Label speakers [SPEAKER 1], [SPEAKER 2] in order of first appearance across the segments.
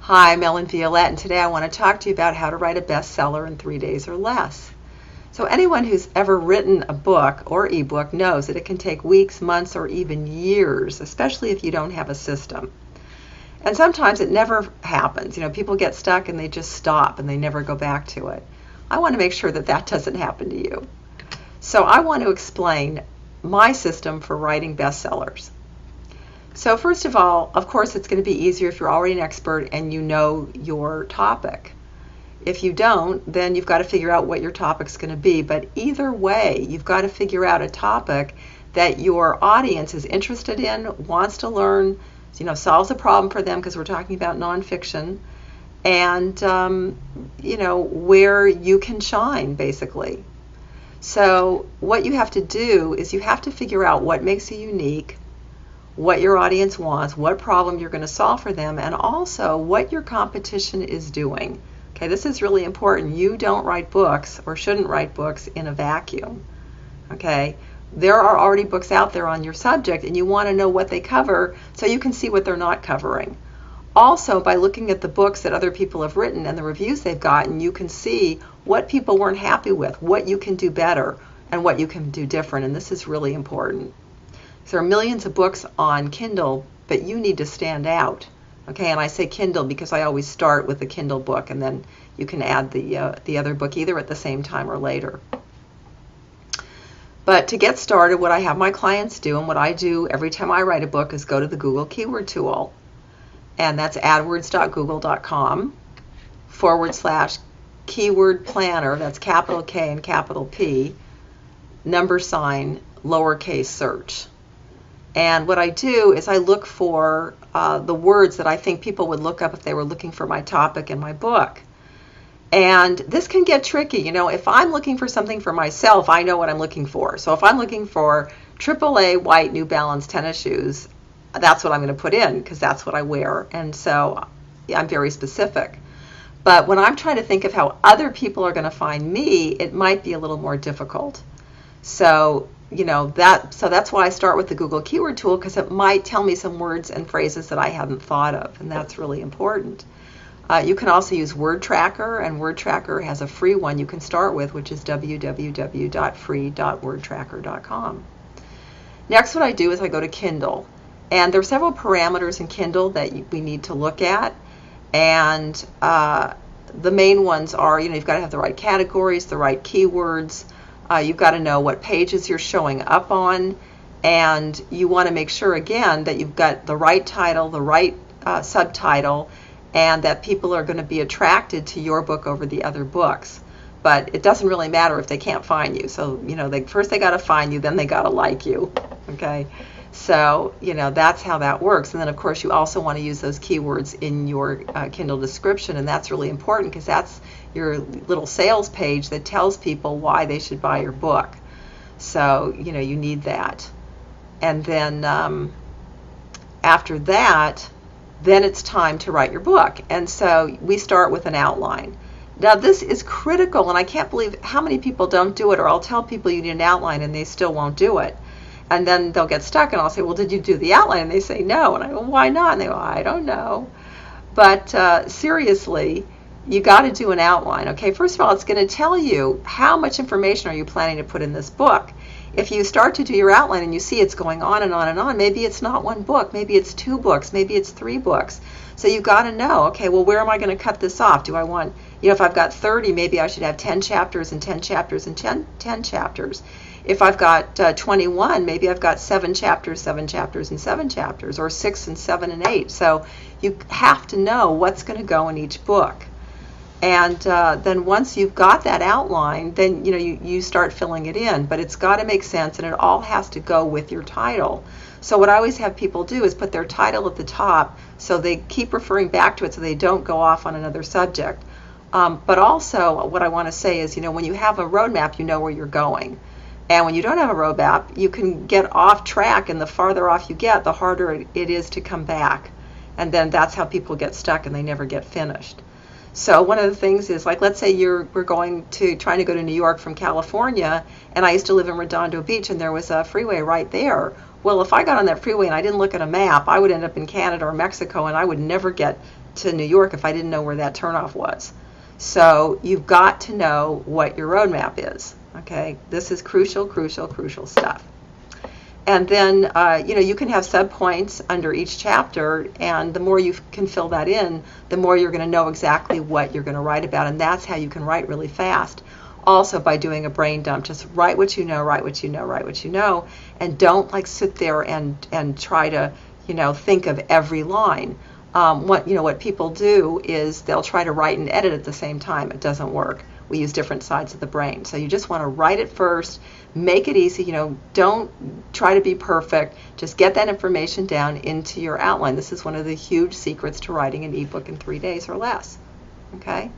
[SPEAKER 1] Hi, I'm Ellen Violette, and today I want to talk to you about how to write a bestseller in 3 days or less. So anyone who's ever written a book or ebook knows that it can take weeks, months, or even years, especially if you don't have a system. And sometimes it never happens. People get stuck and they just stop and they never go back to it. I want to make sure that that doesn't happen to you. So I want to explain my system for writing bestsellers. So first of all, of course, it's going to be easier if you're already an expert and you know your topic. If you don't, then you've got to figure out what your topic's going to be. But either way, you've got to figure out a topic that your audience is interested in, wants to learn, solves a problem for them, because we're talking about nonfiction, and where you can shine, basically. So what you have to do is you have to figure out what makes you unique, what your audience wants, what problem you're going to solve for them, and also what your competition is doing. Okay, this is really important. You don't write books, or shouldn't write books, in a vacuum. Okay, there are already books out there on your subject, and you want to know what they cover so you can see what they're not covering. Also, by looking at the books that other people have written and the reviews they've gotten, you can see what people weren't happy with, what you can do better, and what you can do different, and this is really important. There are millions of books on Kindle, but you need to stand out. Okay, and I say Kindle because I always start with the Kindle book, and then you can add the other book either at the same time or later. But to get started, what I have my clients do, and what I do every time I write a book, is go to the Google Keyword Tool, and that's adwords.google.com/keyword planner, that's capital K and capital P, # lowercase search. And what I do is I look for the words that I think people would look up if they were looking for my topic in my book. And this can get tricky. If I'm looking for something for myself, I know what I'm looking for. So if I'm looking for AAA white New Balance tennis shoes, that's what I'm going to put in, because that's what I wear. And so I'm very specific. But when I'm trying to think of how other people are going to find me, it might be a little more difficult. So that's why I start with the Google Keyword Tool, because it might tell me some words and phrases that I hadn't thought of, and that's really important. You can also use Word Tracker, and Word Tracker has a free one you can start with, which is www.free.wordtracker.com. Next, what I do is I go to Kindle, and there are several parameters in Kindle that we need to look at, and the main ones are, you've got to have the right categories, the right keywords. You've got to know what pages you're showing up on, and you want to make sure, again, that you've got the right title, the right subtitle, and that people are going to be attracted to your book over the other books. But it doesn't really matter if they can't find you. So, first they got to find you, then they got to like you. Okay? So, that's how that works. And then, of course, you also want to use those keywords in your Kindle description, and that's really important, because that's your little sales page that tells people why they should buy your book. So, you need that. And then after that, then it's time to write your book. And so we start with an outline. Now, this is critical, and I can't believe how many people don't do it, or I'll tell people you need an outline and they still won't do it. And then they'll get stuck, and I'll say, well, did you do the outline? And they say, no. And I go, why not? And they go, I don't know. But seriously, you got to do an outline. Okay, first of all, it's going to tell you how much information are you planning to put in this book. If you start to do your outline and you see it's going on and on and on, maybe it's not one book, maybe it's 2 books, maybe it's 3 books. So you've got to know, okay, well, where am I going to cut this off? Do I want, if I've got 30, maybe I should have 10 chapters and 10 chapters and 10 chapters. If I've got 21, maybe I've got 7 chapters, 7 chapters, and 7 chapters, or 6 and 7 and 8. So you have to know what's going to go in each book. And then once you've got that outline, then you start filling it in. But it's got to make sense, and it all has to go with your title. So what I always have people do is put their title at the top, so they keep referring back to it, so they don't go off on another subject. But also, what I want to say is, when you have a roadmap, you know where you're going. And when you don't have a roadmap, you can get off track, and the farther off you get, the harder it is to come back. And then that's how people get stuck and they never get finished. So one of the things is, like, let's say we're trying to go to New York from California, and I used to live in Redondo Beach, and there was a freeway right there. Well, if I got on that freeway and I didn't look at a map, I would end up in Canada or Mexico, and I would never get to New York if I didn't know where that turnoff was. So you've got to know what your roadmap is. Okay, this is crucial, crucial, crucial stuff. And then, you can have subpoints under each chapter, and the more you can fill that in, the more you're going to know exactly what you're going to write about, and that's how you can write really fast. Also, by doing a brain dump, just write what you know, write what you know, write what you know, and don't like sit there and try to, think of every line. What people do is they'll try to write and edit at the same time. It doesn't work. We use different sides of the brain. So you just want to write it first, make it easy, don't try to be perfect. Just get that information down into your outline. This is one of the huge secrets to writing an ebook in 3 days or less. Okay?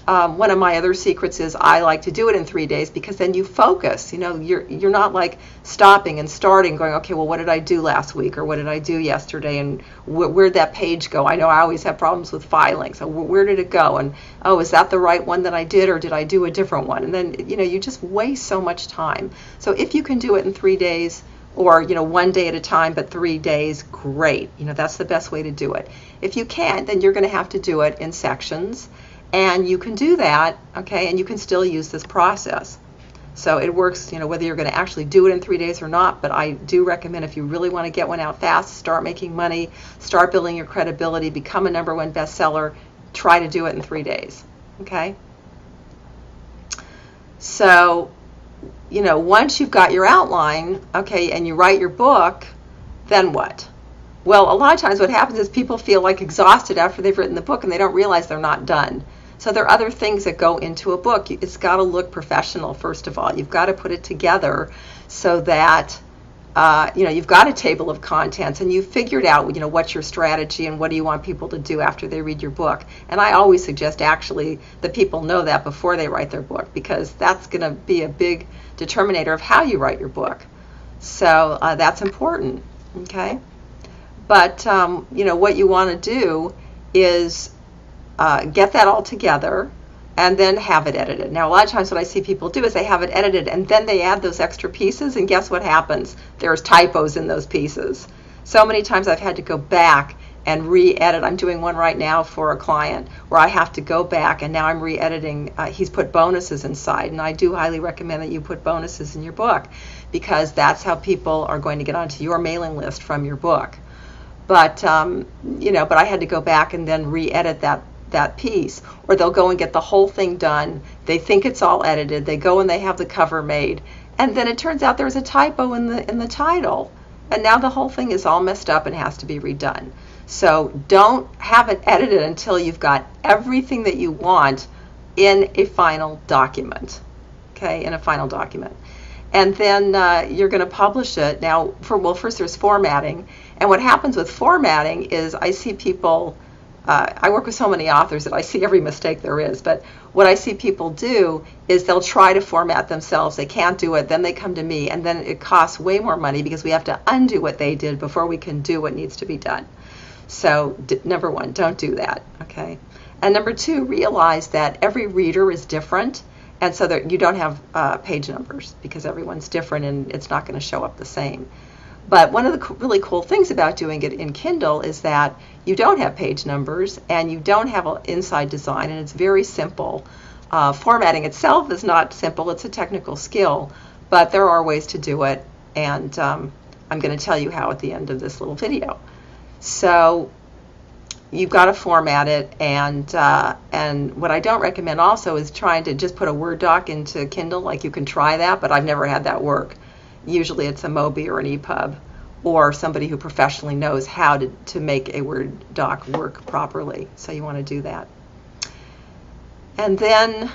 [SPEAKER 1] One of my other secrets is I like to do it in 3 days because then you focus. You're not like stopping and starting, going, okay, well, what did I do last week, or what did I do yesterday, and where'd that page go? I know I always have problems with filing, so where did it go? And oh, is that the right one that I did, or did I do a different one? And then you just waste so much time. So if you can do it in 3 days, or 1 day at a time, but 3 days, great. That's the best way to do it. If you can't, then you're going to have to do it in sections. And you can do that, okay, and you can still use this process. So it works, whether you're going to actually do it in 3 days or not, but I do recommend if you really want to get one out fast, start making money, start building your credibility, become a #1 bestseller, try to do it in 3 days, okay? So, once you've got your outline, okay, and you write your book, then what? Well, a lot of times what happens is people feel like exhausted after they've written the book and they don't realize they're not done. So there are other things that go into a book. It's got to look professional, first of all. You've got to put it together so that, you've got a table of contents and you've figured out, what's your strategy and what do you want people to do after they read your book. And I always suggest actually that people know that before they write their book, because that's going to be a big determinator of how you write your book. So that's important, okay? But, what you want to do is get that all together and then have it edited. Now, a lot of times what I see people do is they have it edited and then they add those extra pieces, and guess what happens? There's typos in those pieces. So many times I've had to go back and re-edit. I'm doing one right now for a client where I have to go back, and now I'm re-editing. He's put bonuses inside, and I do highly recommend that you put bonuses in your book, because that's how people are going to get onto your mailing list from your book. But but I had to go back and then re-edit that piece, or they'll go and get the whole thing done. They think it's all edited. They go and they have the cover made, and then it turns out there's a typo in the title, and now the whole thing is all messed up and has to be redone. So don't have it edited until you've got everything that you want in a final document. Okay, in a final document. And then you're going to publish it. Now, first there's formatting. And what happens with formatting is I see people, I work with so many authors that I see every mistake there is, but what I see people do is they'll try to format themselves. They can't do it. Then they come to me, and then it costs way more money because we have to undo what they did before we can do what needs to be done. So number one, don't do that, okay? And number two, realize that every reader is different. And so that you don't have page numbers, because everyone's different and it's not going to show up the same. But one of the really cool things about doing it in Kindle is that you don't have page numbers and you don't have an inside design, and it's very simple. Formatting itself is not simple. It's a technical skill, but there are ways to do it, and I'm going to tell you how at the end of this little video. So you've got to format it, and what I don't recommend also is trying to just put a Word doc into Kindle. Like, you can try that, but I've never had that work. Usually it's a Mobi or an EPUB, or somebody who professionally knows how to make a Word doc work properly. So you want to do that. And then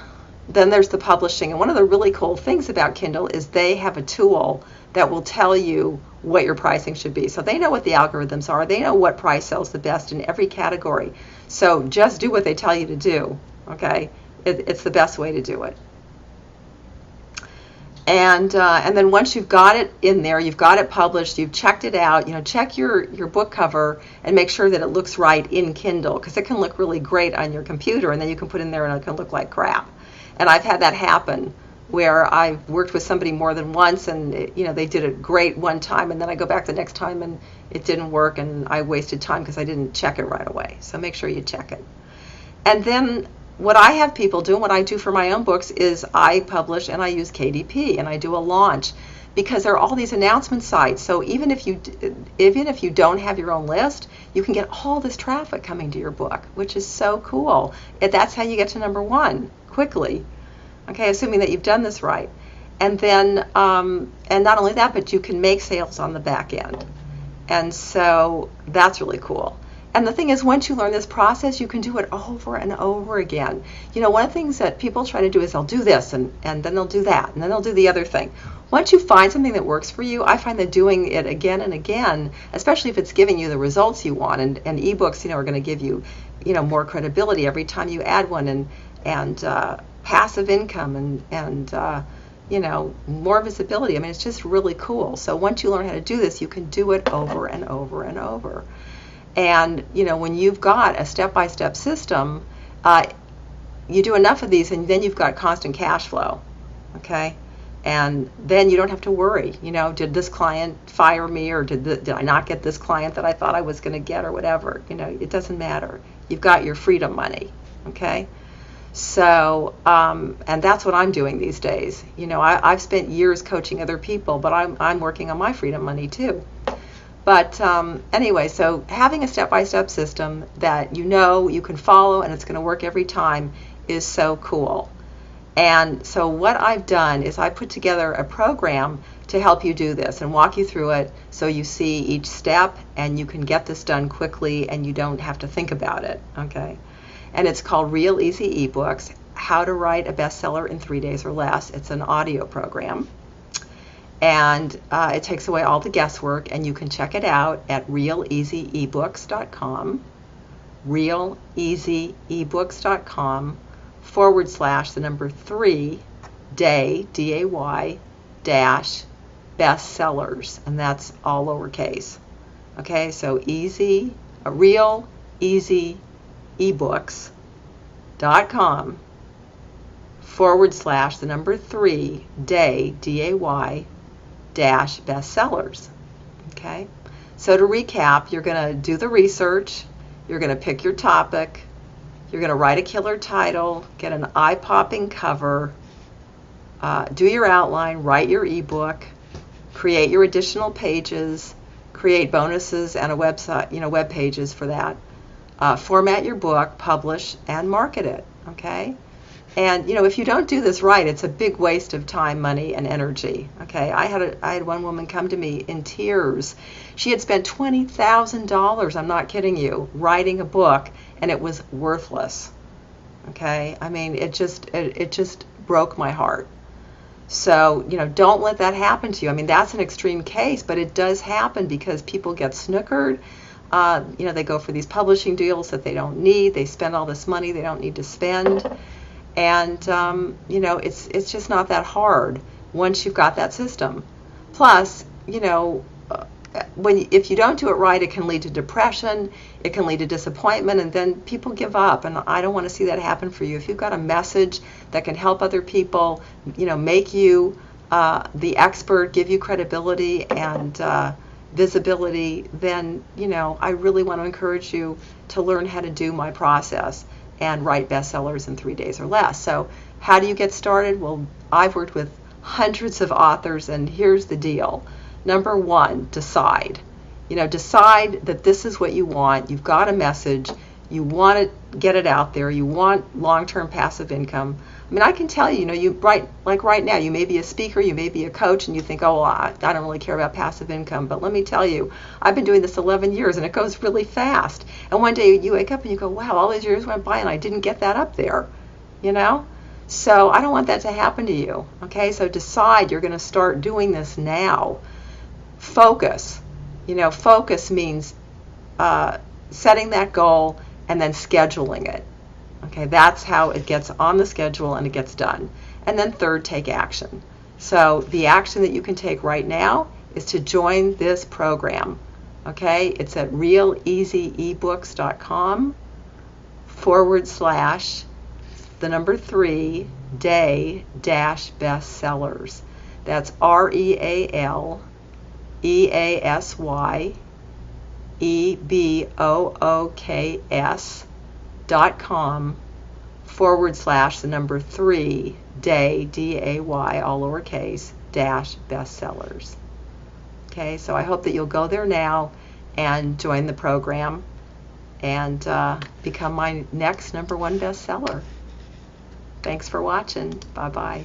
[SPEAKER 1] there's the publishing. And one of the really cool things about Kindle is they have a tool that will tell you what your pricing should be. So they know what the algorithms are. They know what price sells the best in every category. So just do what they tell you to do, okay? It's the best way to do it. And then once you've got it in there, you've got it published, you've checked it out, check your book cover and make sure that it looks right in Kindle, because it can look really great on your computer, and then you can put in there and it can look like crap. And I've had that happen where I've worked with somebody more than once, and they did it great one time, and then I go back the next time and it didn't work, and I wasted time because I didn't check it right away. So make sure you check it. And then what I have people do, and what I do for my own books, is I publish and I use KDP and I do a launch, because there are all these announcement sites. So even if you don't have your own list, you can get all this traffic coming to your book, which is so cool. That's how you get to #1 quickly. Okay, assuming that you've done this right. And then, and not only that, but you can make sales on the back end. And so that's really cool. And the thing is, once you learn this process, you can do it over and over again. One of the things that people try to do is they'll do this, and then they'll do that, and then they'll do the other thing. Once you find something that works for you, I find that doing it again and again, especially if it's giving you the results you want, and ebooks, are going to give you, more credibility every time you add one, and passive income, and more visibility. I mean, it's just really cool. So once you learn how to do this, you can do it over and over and over. And when you've got a step-by-step system, you do enough of these, and then you've got constant cash flow. Okay, and then you don't have to worry. Did this client fire me, or did I not get this client that I thought I was going to get, or whatever? It doesn't matter. You've got your freedom money. Okay. So, and that's what I'm doing these days. I've spent years coaching other people, but I'm working on my freedom money too. But anyway, so having a step-by-step system that you can follow and it's going to work every time is so cool. And so what I've done is I put together a program to help you do this and walk you through it, so you see each step and you can get this done quickly and you don't have to think about it. Okay. And it's called Real Easy eBooks, How to Write a Bestseller in 3 Days or Less. It's an audio program. And it takes away all the guesswork, and you can check it out at realeasyebooks.com, realeasyebooks.com/3 day, DAY, dash, bestsellers, and that's all lowercase. Okay, so realeasyebooks.com/3 day, DAY, dash, bestsellers. Okay, so to recap, you're going to do the research, you're going to pick your topic, you're going to write a killer title, get an eye-popping cover, do your outline, write your ebook, create your additional pages, create bonuses and a website, web pages for that, format your book, publish, and market it. Okay. And if you don't do this right, it's a big waste of time, money, and energy. Okay, I had one woman come to me in tears. She had spent $20,000, I'm not kidding you, writing a book, and it was worthless. Okay, I mean, it just broke my heart. So don't let that happen to you. I mean, that's an extreme case, but it does happen because people get snookered. They go for these publishing deals that they don't need. They spend all this money they don't need to spend. And it's just not that hard once you've got that system. Plus, if you don't do it right, it can lead to depression, it can lead to disappointment, and then people give up. And I don't want to see that happen for you. If you've got a message that can help other people, make you the expert, give you credibility and visibility, then I really want to encourage you to learn how to do my process and write bestsellers in 3 days or less. So how do you get started? Well, I've worked with hundreds of authors, and here's the deal. Number one, decide. Decide that this is what you want. You've got a message. You want to get it out there. You want long-term passive income. I mean, I can tell you, like right now, you may be a speaker, you may be a coach, and you think, oh, well, I don't really care about passive income. But let me tell you, I've been doing this 11 years, and it goes really fast. And one day you wake up and you go, wow, all these years went by, and I didn't get that up there, So I don't want that to happen to you, okay? So decide you're going to start doing this now. Focus. Focus means setting that goal and then scheduling it. Okay, that's how it gets on the schedule and it gets done. And then third, take action. So the action that you can take right now is to join this program. Okay, it's at realeasyebooks.com/3 real-estate-bestsellers. That's reassebooks.com/3day, D-A-Y, all lowercase, dash bestsellers. Okay, so I hope that you'll go there now and join the program and become my next #1 bestseller. Thanks for watching. Bye-bye.